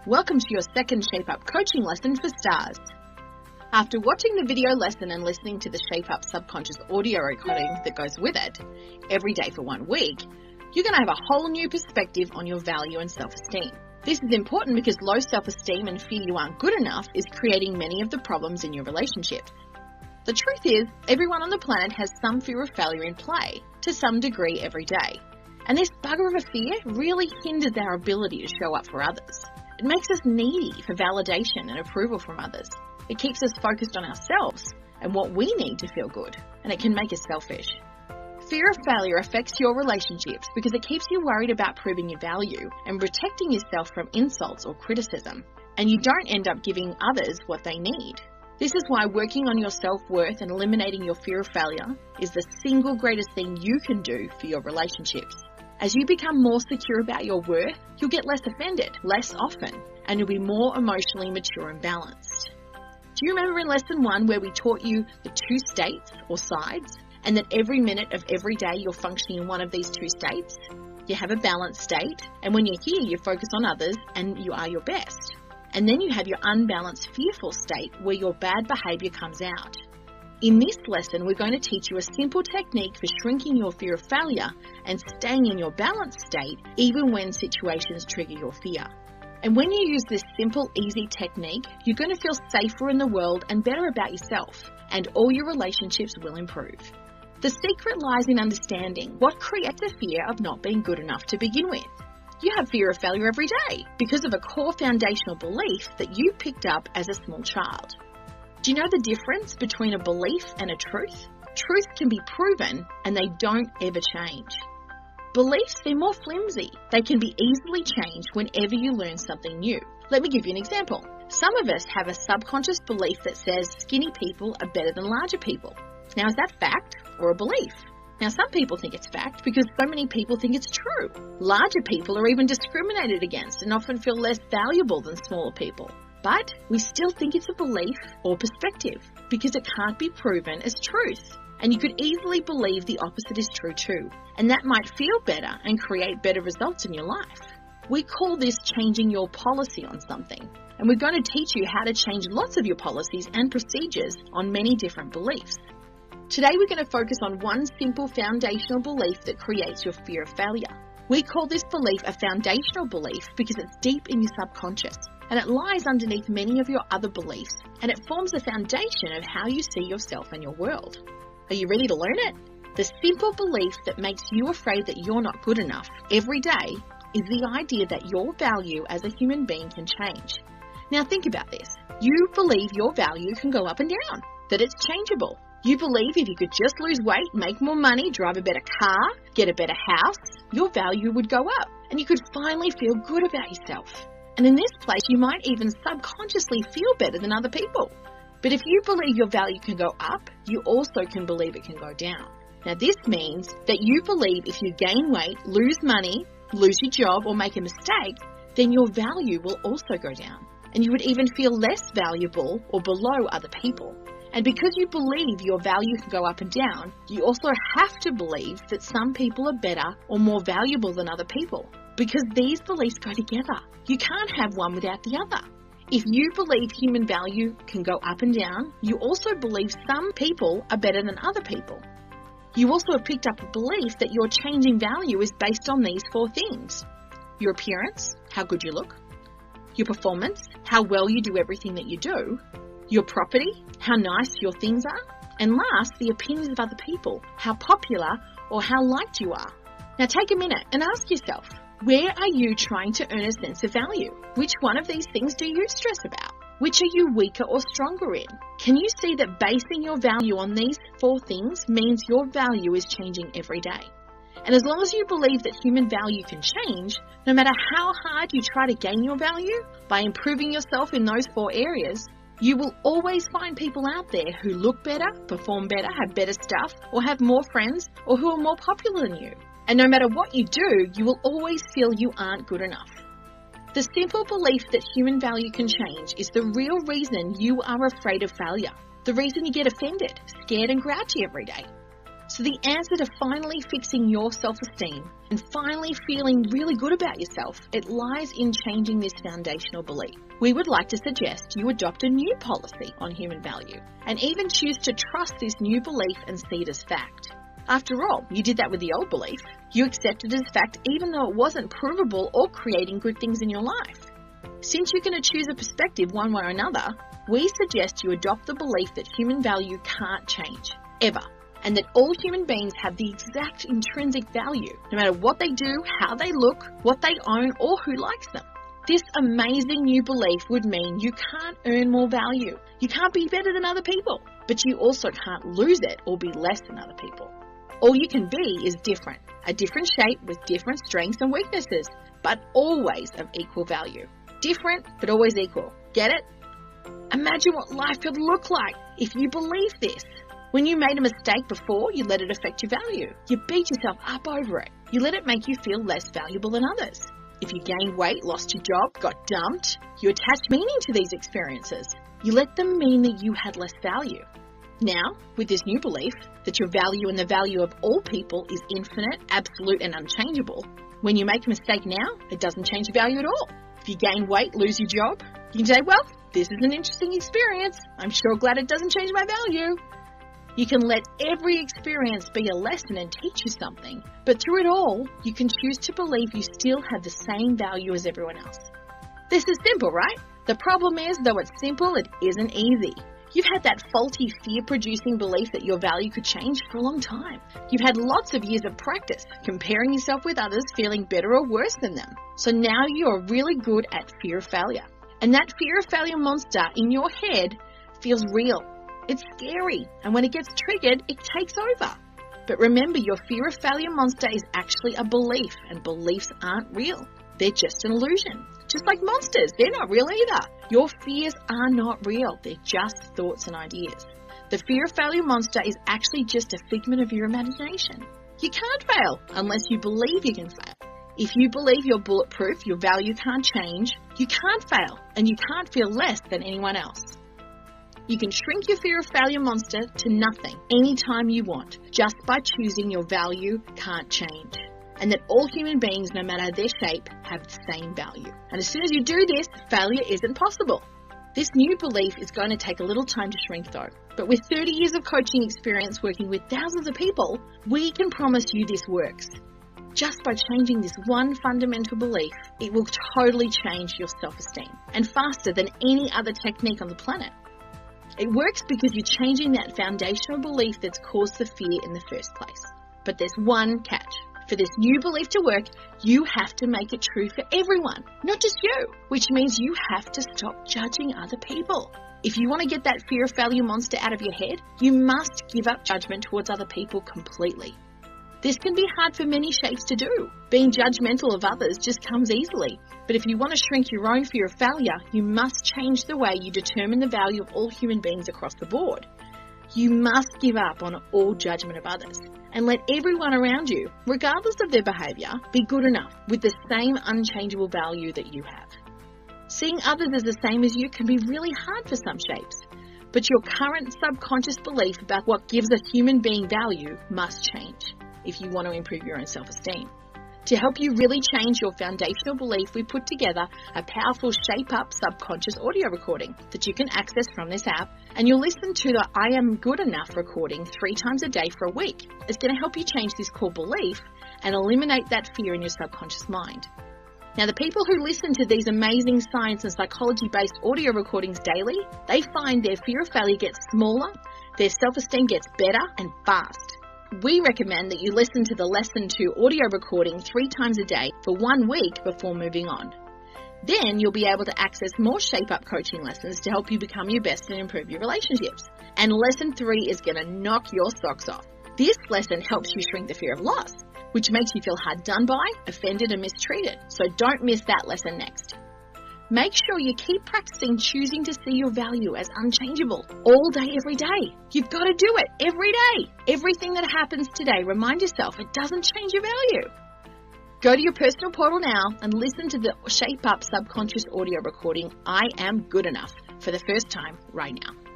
Welcome to your second Shape Up coaching lesson for stars. After watching the video lesson and listening to the Shape Up subconscious audio recording that goes with it every day for 1 week, you're going to have a whole new perspective on your value and self-esteem. This is important because low self-esteem and fear you aren't good enough is creating many of the problems in your relationships. The truth is, everyone on the planet has some fear of failure in play, to some degree every day. And this bugger of a fear really hinders our ability to show up for others. It makes us needy for validation and approval from others. It keeps us focused on ourselves and what we need to feel good, and it can make us selfish. Fear of failure affects your relationships because it keeps you worried about proving your value and protecting yourself from insults or criticism, and you don't end up giving others what they need. This is why working on your self-worth and eliminating your fear of failure is the single greatest thing you can do for your relationships. As you become more secure about your worth, you'll get less offended, less often, and you'll be more emotionally mature and balanced. Do you remember in lesson 1 where we taught you the 2 states or sides, and that every minute of every day you're functioning in one of these 2 states? You have a balanced state, and when you're here, you focus on others and you are your best. And then you have your unbalanced, fearful state where your bad behavior comes out. In this lesson, we're going to teach you a simple technique for shrinking your fear of failure and staying in your balanced state even when situations trigger your fear. And when you use this simple, easy technique, you're going to feel safer in the world and better about yourself, and all your relationships will improve. The secret lies in understanding what creates the fear of not being good enough to begin with. You have fear of failure every day because of a core foundational belief that you picked up as a small child. Do you know the difference between a belief and a truth? Truth can be proven and they don't ever change. Beliefs, they're more flimsy. They can be easily changed whenever you learn something new. Let me give you an example. Some of us have a subconscious belief that says skinny people are better than larger people. Now, is that fact or a belief? Now, some people think it's fact because so many people think it's true. Larger people are even discriminated against and often feel less valuable than smaller people. But we still think it's a belief or perspective because it can't be proven as truth. And you could easily believe the opposite is true too. And that might feel better and create better results in your life. We call this changing your policy on something. And we're going to teach you how to change lots of your policies and procedures on many different beliefs. Today we're going to focus on one simple foundational belief that creates your fear of failure. We call this belief a foundational belief because it's deep in your subconscious and it lies underneath many of your other beliefs and it forms the foundation of how you see yourself and your world. Are you ready to learn it? The simple belief that makes you afraid that you're not good enough every day is the idea that your value as a human being can change. Now think about this. You believe your value can go up and down, that it's changeable. You believe if you could just lose weight, make more money, drive a better car, get a better house, your value would go up and you could finally feel good about yourself. And in this place, you might even subconsciously feel better than other people. But if you believe your value can go up, you also can believe it can go down. Now this means that you believe if you gain weight, lose money, lose your job or make a mistake, then your value will also go down. And you would even feel less valuable or below other people. And because you believe your value can go up and down, you also have to believe that some people are better or more valuable than other people. Because these beliefs go together. You can't have one without the other. If you believe human value can go up and down, you also believe some people are better than other people. You also have picked up a belief that your changing value is based on these 4 things. Your appearance, how good you look. Your performance, how well you do everything that you do. Your property, how nice your things are. And last, the opinions of other people, how popular or how liked you are. Now take a minute and ask yourself, where are you trying to earn a sense of value? Which one of these things do you stress about? Which are you weaker or stronger in? Can you see that basing your value on these 4 things means your value is changing every day? And as long as you believe that human value can change, no matter how hard you try to gain your value, by improving yourself in those 4 areas, you will always find people out there who look better, perform better, have better stuff, or have more friends, or who are more popular than you. And no matter what you do, you will always feel you aren't good enough. The simple belief that human value can change is the real reason you are afraid of failure. The reason you get offended, scared and grouchy every day. So the answer to finally fixing your self-esteem and finally feeling really good about yourself, it lies in changing this foundational belief. We would like to suggest you adopt a new policy on human value and even choose to trust this new belief and see it as fact. After all, you did that with the old belief. You accepted it as fact even though it wasn't provable or creating good things in your life. Since you're going to choose a perspective one way or another, we suggest you adopt the belief that human value can't change, ever, and that all human beings have the exact intrinsic value, no matter what they do, how they look, what they own, or who likes them. This amazing new belief would mean you can't earn more value. You can't be better than other people, but you also can't lose it or be less than other people. All you can be is different, a different shape with different strengths and weaknesses, but always of equal value. Different, but always equal. Get it? Imagine what life could look like if you believe this. When you made a mistake before, you let it affect your value. You beat yourself up over it. You let it make you feel less valuable than others. If you gained weight, lost your job, got dumped, you attached meaning to these experiences. You let them mean that you had less value. Now, with this new belief that your value and the value of all people is infinite, absolute, and unchangeable, when you make a mistake now, it doesn't change your value at all. If you gain weight, lose your job, you can say, well, this is an interesting experience. I'm sure glad it doesn't change my value. You can let every experience be a lesson and teach you something, but through it all, you can choose to believe you still have the same value as everyone else. This is simple, right? The problem is, though it's simple, it isn't easy. You've had that faulty, fear-producing belief that your value could change for a long time. You've had lots of years of practice, comparing yourself with others, feeling better or worse than them. So now you're really good at fear of failure. And that fear of failure monster in your head feels real. It's scary, and when it gets triggered, it takes over. But remember, your fear of failure monster is actually a belief, and beliefs aren't real. They're just an illusion. Just like monsters, they're not real either. Your fears are not real. They're just thoughts and ideas. The fear of failure monster is actually just a figment of your imagination. You can't fail unless you believe you can fail. If you believe you're bulletproof, your value can't change, you can't fail, and you can't feel less than anyone else. You can shrink your fear of failure monster to nothing anytime you want, just by choosing your value can't change. And that all human beings, no matter their shape, have the same value. And as soon as you do this, failure isn't possible. This new belief is going to take a little time to shrink though. But with 30 years of coaching experience working with thousands of people, we can promise you this works. Just by changing this one fundamental belief, it will totally change your self-esteem, and faster than any other technique on the planet. It works because you're changing that foundational belief that's caused the fear in the first place. But there's one catch. For this new belief to work, you have to make it true for everyone, not just you, which means you have to stop judging other people. If you want to get that fear of failure monster out of your head, you must give up judgment towards other people completely. This can be hard for many shapes to do. Being judgmental of others just comes easily. But if you want to shrink your own fear of failure, you must change the way you determine the value of all human beings across the board. You must give up on all judgment of others and let everyone around you, regardless of their behaviour, be good enough with the same unchangeable value that you have. Seeing others as the same as you can be really hard for some shapes, but your current subconscious belief about what gives a human being value must change if you want to improve your own self-esteem. To help you really change your foundational belief, we put together a powerful Shape Up subconscious audio recording that you can access from this app, and you'll listen to the I Am Good Enough recording 3 times a day for a week. It's going to help you change this core belief and eliminate that fear in your subconscious mind. Now, the people who listen to these amazing science and psychology-based audio recordings daily, they find their fear of failure gets smaller, their self-esteem gets better and fast. We recommend that you listen to the Lesson 2 audio recording 3 times a day for 1 week before moving on. Then you'll be able to access more Shape Up coaching lessons to help you become your best and improve your relationships. And Lesson 3 is going to knock your socks off. This lesson helps you shrink the fear of loss, which makes you feel hard done by, offended and mistreated. So don't miss that lesson next. Make sure you keep practicing choosing to see your value as unchangeable all day, every day. You've got to do it every day. Everything that happens today, remind yourself it doesn't change your value. Go to your personal portal now and listen to the Shape Up subconscious audio recording, I Am Good Enough, for the first time right now.